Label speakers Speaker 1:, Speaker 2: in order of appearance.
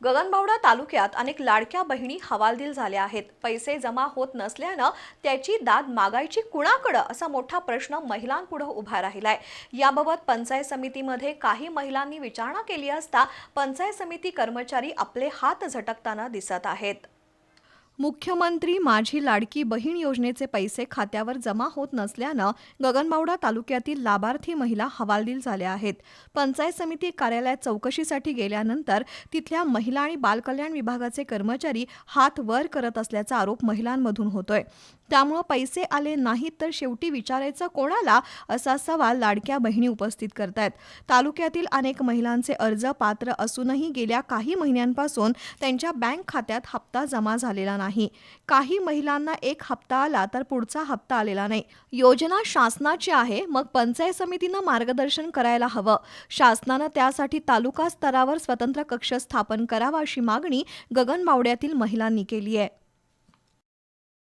Speaker 1: गगनबावडा तालुक्यात अनेक लाडक्या बहिणी हवालदिल झाल्या आहेत. पैसे जमा होत नसल्यानं त्याची दाद मागायची कुणाकडं असा मोठा प्रश्न महिलांपुढे उभा राहिलाय. याबाबत पंचायत समितीमध्ये काही महिलांनी विचारणा केली असता पंचायत समिती कर्मचारी आपले हात झटकताना दिसत आहेत. मुख्यमंत्री माझी लाडकी बहीण योजनेचे पैसे खात्यावर जमा होत नसल्यानं गगनबावडा तालुक्यातील लाभार्थी महिला हवालदिल झाल्या आहेत. पंचायत समिती कार्यालयात चौकशीसाठी गेल्यानंतर तिथल्या महिला आणि बालकल्याण विभागाचे कर्मचारी हात वर करत असल्याचा आरोप महिलांमधून होतोय. त्यामुळे पैसे आले नाहीत तर शेवटी विचारायचं कोणाला असा सवाल लाडक्या बहिणी उपस्थित करतायत. तालुक्यातील अनेक महिलांचे अर्ज पात्र असूनही गेल्या काही महिन्यांपासून त्यांच्या बँक खात्यात हप्ता जमा झालेला नाही. काही महिलांना एक हप्ता आला तर पुढचा हप्ता आलेला नाही. योजना शासनाची आहे, मग पंचायत समितीनं मार्गदर्शन करायला हवं. शासनानं त्यासाठी तालुका स्तरावर स्वतंत्र कक्ष स्थापन करावा अशी मागणी गगनबावड्यातील महिलांनी केली आहे.